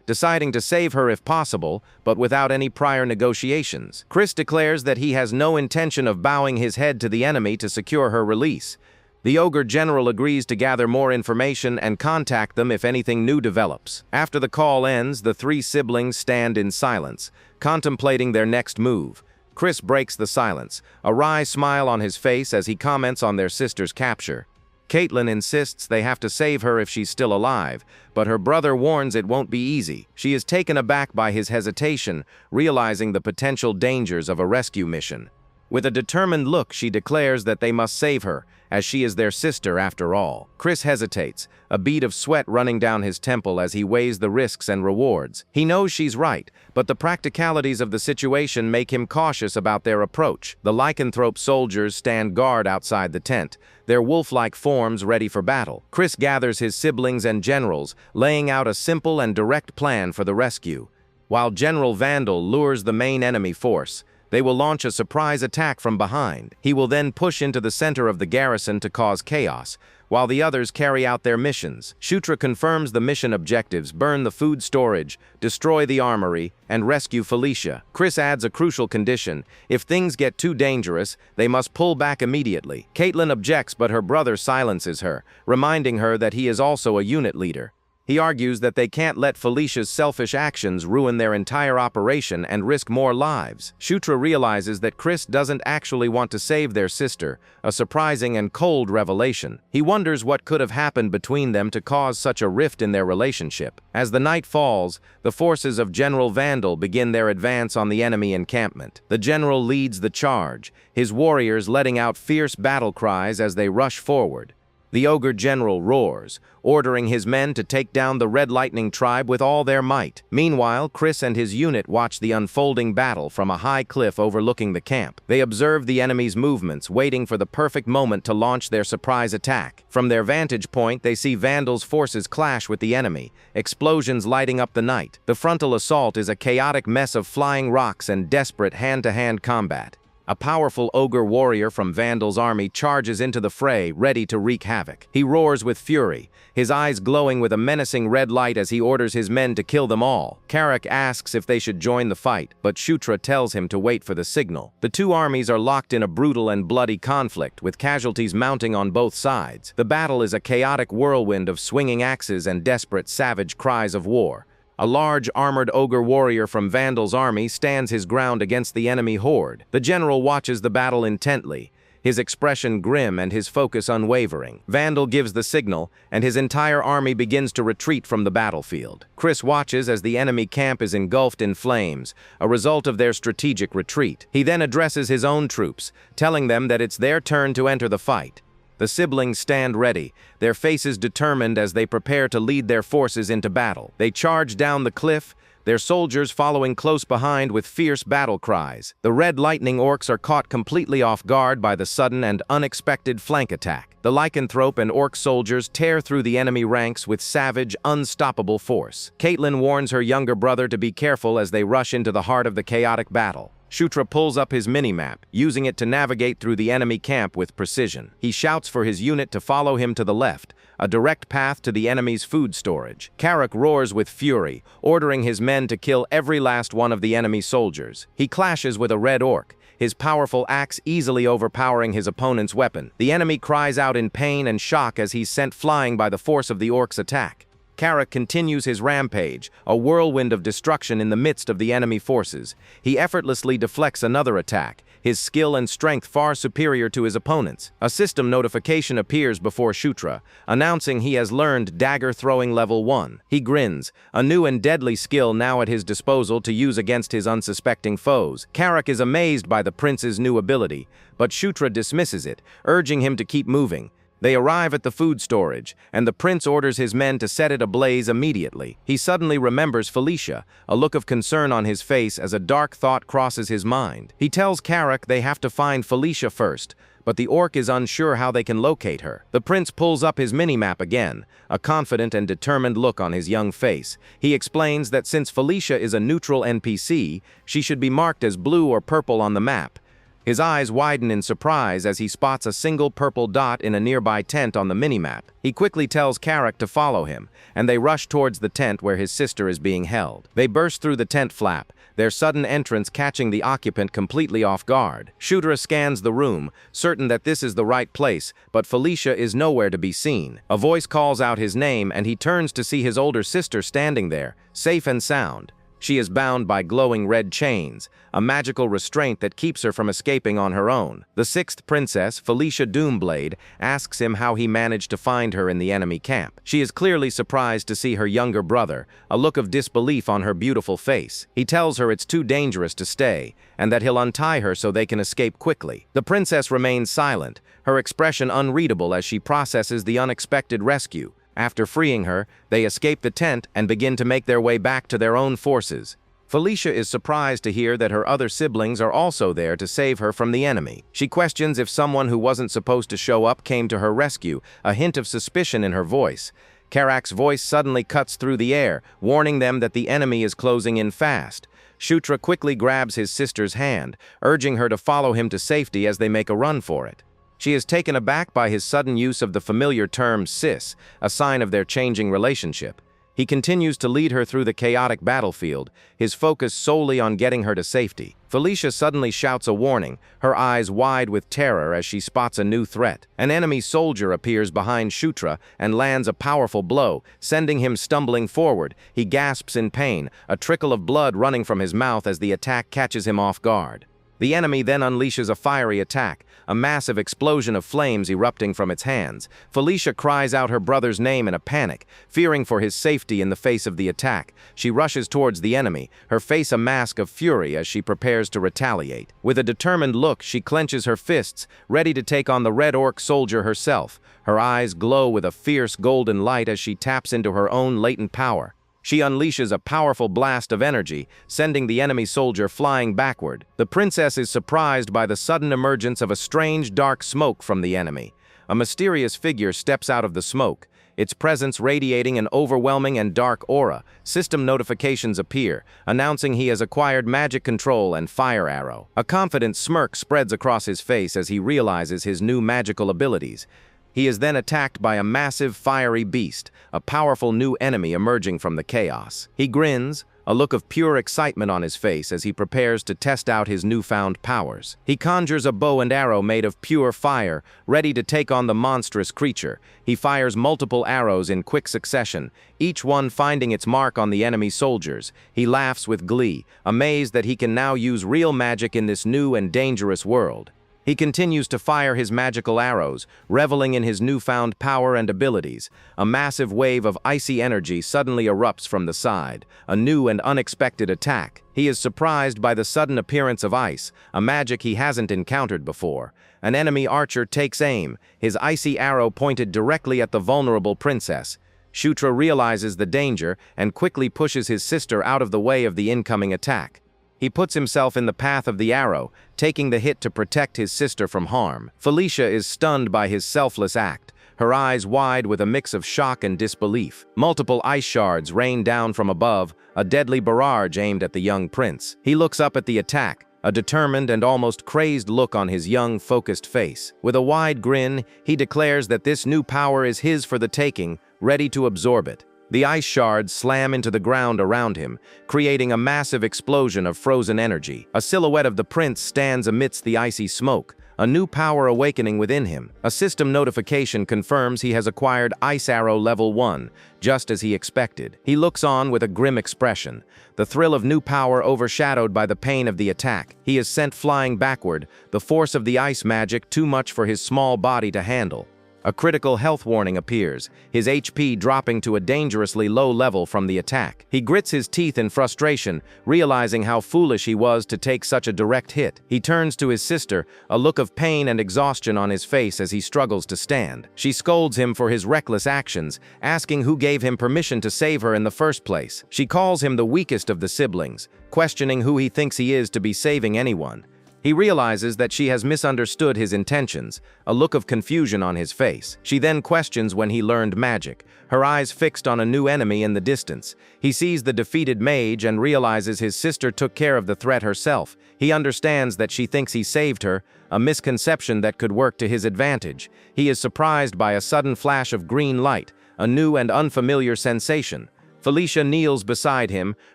Speaker 1: deciding to save her if possible, but without any prior negotiations. Chris declares that he has no intention of bowing his head to the enemy to secure her release. The Ogre General agrees to gather more information and contact them if anything new develops. After the call ends, the 3 siblings stand in silence, contemplating their next move. Chris breaks the silence, a wry smile on his face as he comments on their sister's capture. Caitlin insists they have to save her if she's still alive, but her brother warns it won't be easy. She is taken aback by his hesitation, realizing the potential dangers of a rescue mission. With a determined look, she declares that they must save her, as she is their sister after all. Chris hesitates, a bead of sweat running down his temple as he weighs the risks and rewards. He knows she's right, but the practicalities of the situation make him cautious about their approach. The lycanthrope soldiers stand guard outside the tent, their wolf-like forms ready for battle. Chris gathers his siblings and generals, laying out a simple and direct plan for the rescue. While General Vandal lures the main enemy force, they will launch a surprise attack from behind. He will then push into the center of the garrison to cause chaos, while the others carry out their missions. Shutra confirms the mission objectives: burn the food storage, destroy the armory, and rescue Felicia. Chris adds a crucial condition: if things get too dangerous, they must pull back immediately. Caitlin objects, but her brother silences her, reminding her that he is also a unit leader. He argues that they can't let Felicia's selfish actions ruin their entire operation and risk more lives. Shutra realizes that Chris doesn't actually want to save their sister, a surprising and cold revelation. He wonders what could have happened between them to cause such a rift in their relationship. As the night falls, the forces of General Vandal begin their advance on the enemy encampment. The general leads the charge, his warriors letting out fierce battle cries as they rush forward. The ogre general roars, ordering his men to take down the Red Lightning tribe with all their might. Meanwhile, Chris and his unit watch the unfolding battle from a high cliff overlooking the camp. They observe the enemy's movements, waiting for the perfect moment to launch their surprise attack. From their vantage point, they see Vandal's forces clash with the enemy, explosions lighting up the night. The frontal assault is a chaotic mess of flying rocks and desperate hand-to-hand combat. A powerful ogre warrior from Vandal's army charges into the fray, ready to wreak havoc. He roars with fury, his eyes glowing with a menacing red light as he orders his men to kill them all. Karak asks if they should join the fight, but Shutra tells him to wait for the signal. The two armies are locked in a brutal and bloody conflict, with casualties mounting on both sides. The battle is a chaotic whirlwind of swinging axes and desperate, savage cries of war. A large, armored ogre warrior from Vandal's army stands his ground against the enemy horde. The general watches the battle intently, his expression grim and his focus unwavering. Vandal gives the signal, and his entire army begins to retreat from the battlefield. Chris watches as the enemy camp is engulfed in flames, a result of their strategic retreat. He then addresses his own troops, telling them that it's their turn to enter the fight. The siblings stand ready, their faces determined as they prepare to lead their forces into battle. They charge down the cliff, their soldiers following close behind with fierce battle cries. The Red Lightning orcs are caught completely off guard by the sudden and unexpected flank attack. The lycanthrope and orc soldiers tear through the enemy ranks with savage, unstoppable force. Caitlin warns her younger brother to be careful as they rush into the heart of the chaotic battle. Shutra pulls up his mini-map, using it to navigate through the enemy camp with precision. He shouts for his unit to follow him to the left, a direct path to the enemy's food storage. Karak roars with fury, ordering his men to kill every last one of the enemy soldiers. He clashes with a red orc, his powerful axe easily overpowering his opponent's weapon. The enemy cries out in pain and shock as he's sent flying by the force of the orc's attack. Karak continues his rampage, a whirlwind of destruction in the midst of the enemy forces. He effortlessly deflects another attack, his skill and strength far superior to his opponent's. A system notification appears before Shutra, announcing he has learned Dagger Throwing Level 1. He grins, a new and deadly skill now at his disposal to use against his unsuspecting foes. Karak is amazed by the prince's new ability, but Shutra dismisses it, urging him to keep moving. They arrive at the food storage, and the prince orders his men to set it ablaze immediately. He suddenly remembers Felicia, a look of concern on his face as a dark thought crosses his mind. He tells Karak they have to find Felicia first, but the orc is unsure how they can locate her. The prince pulls up his mini-map again, a confident and determined look on his young face. He explains that since Felicia is a neutral NPC, she should be marked as blue or purple on the map. His eyes widen in surprise as he spots a single purple dot in a nearby tent on the minimap. He quickly tells Karak to follow him, and they rush towards the tent where his sister is being held. They burst through the tent flap, their sudden entrance catching the occupant completely off guard. Shutra scans the room, certain that this is the right place, but Felicia is nowhere to be seen. A voice calls out his name, and he turns to see his older sister standing there, safe and sound. She is bound by glowing red chains, a magical restraint that keeps her from escaping on her own. The sixth princess, Felicia Doomblade, asks him how he managed to find her in the enemy camp. She is clearly surprised to see her younger brother, a look of disbelief on her beautiful face. He tells her it's too dangerous to stay, and that he'll untie her so they can escape quickly. The princess remains silent, her expression unreadable as she processes the unexpected rescue. After freeing her, they escape the tent and begin to make their way back to their own forces. Felicia is surprised to hear that her other siblings are also there to save her from the enemy. She questions if someone who wasn't supposed to show up came to her rescue, a hint of suspicion in her voice. Karak's voice suddenly cuts through the air, warning them that the enemy is closing in fast. Shutra quickly grabs his sister's hand, urging her to follow him to safety as they make a run for it. She is taken aback by his sudden use of the familiar term sis, a sign of their changing relationship. He continues to lead her through the chaotic battlefield, his focus solely on getting her to safety. Felicia suddenly shouts a warning, her eyes wide with terror as she spots a new threat. An enemy soldier appears behind Shutra and lands a powerful blow, sending him stumbling forward. He gasps in pain, a trickle of blood running from his mouth as the attack catches him off guard. The enemy then unleashes a fiery attack, a massive explosion of flames erupting from its hands. Felicia cries out her brother's name in a panic, fearing for his safety in the face of the attack. She rushes towards the enemy, her face a mask of fury as she prepares to retaliate. With a determined look, she clenches her fists, ready to take on the Red Orc soldier herself. Her eyes glow with a fierce golden light as she taps into her own latent power. She unleashes a powerful blast of energy, sending the enemy soldier flying backward. The princess is surprised by the sudden emergence of a strange dark smoke from the enemy. A mysterious figure steps out of the smoke, its presence radiating an overwhelming and dark aura. System notifications appear, announcing he has acquired magic control and fire arrow. A confident smirk spreads across his face as he realizes his new magical abilities. He is then attacked by a massive fiery beast, a powerful new enemy emerging from the chaos. He grins, a look of pure excitement on his face as he prepares to test out his newfound powers. He conjures a bow and arrow made of pure fire, ready to take on the monstrous creature. He fires multiple arrows in quick succession, each one finding its mark on the enemy soldiers. He laughs with glee, amazed that he can now use real magic in this new and dangerous world. He continues to fire his magical arrows, reveling in his newfound power and abilities. A massive wave of icy energy suddenly erupts from the side, a new and unexpected attack. He is surprised by the sudden appearance of ice, a magic he hasn't encountered before. An enemy archer takes aim, his icy arrow pointed directly at the vulnerable princess. Shutra realizes the danger and quickly pushes his sister out of the way of the incoming attack. He puts himself in the path of the arrow, taking the hit to protect his sister from harm. Felicia is stunned by his selfless act, her eyes wide with a mix of shock and disbelief. Multiple ice shards rain down from above, a deadly barrage aimed at the young prince. He looks up at the attack, a determined and almost crazed look on his young, focused face. With a wide grin, he declares that this new power is his for the taking, ready to absorb it. The ice shards slam into the ground around him, creating a massive explosion of frozen energy. A silhouette of the prince stands amidst the icy smoke, a new power awakening within him. A system notification confirms he has acquired Ice Arrow Level 1, just as he expected. He looks on with a grim expression, the thrill of new power overshadowed by the pain of the attack. He is sent flying backward, the force of the ice magic too much for his small body to handle. A critical health warning appears, his HP dropping to a dangerously low level from the attack. He grits his teeth in frustration, realizing how foolish he was to take such a direct hit. He turns to his sister, a look of pain and exhaustion on his face as he struggles to stand. She scolds him for his reckless actions, asking who gave him permission to save her in the first place. She calls him the weakest of the siblings, questioning who he thinks he is to be saving anyone. He realizes that she has misunderstood his intentions, a look of confusion on his face. She then questions when he learned magic, her eyes fixed on a new enemy in the distance. He sees the defeated mage and realizes his sister took care of the threat herself. He understands that she thinks he saved her, a misconception that could work to his advantage. He is surprised by a sudden flash of green light, a new and unfamiliar sensation. Felicia kneels beside him,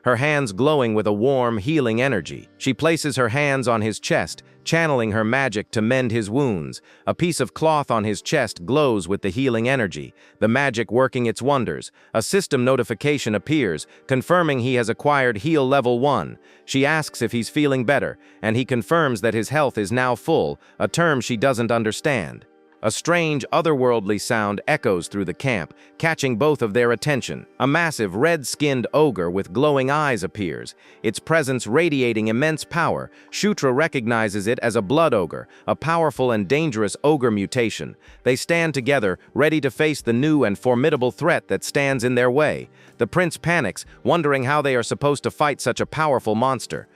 Speaker 1: her hands glowing with a warm, healing energy. She places her hands on his chest, channeling her magic to mend his wounds. A piece of cloth on his chest glows with the healing energy, the magic working its wonders. A system notification appears, confirming he has acquired Heal Level 1. She asks if he's feeling better, and he confirms that his health is now full, a term she doesn't understand. A strange, otherworldly sound echoes through the camp, catching both of their attention. A massive, red-skinned ogre with glowing eyes appears, its presence radiating immense power. Shutra recognizes it as a blood ogre, a powerful and dangerous ogre mutation. They stand together, ready to face the new and formidable threat that stands in their way. The prince panics, wondering how they are supposed to fight such a powerful monster.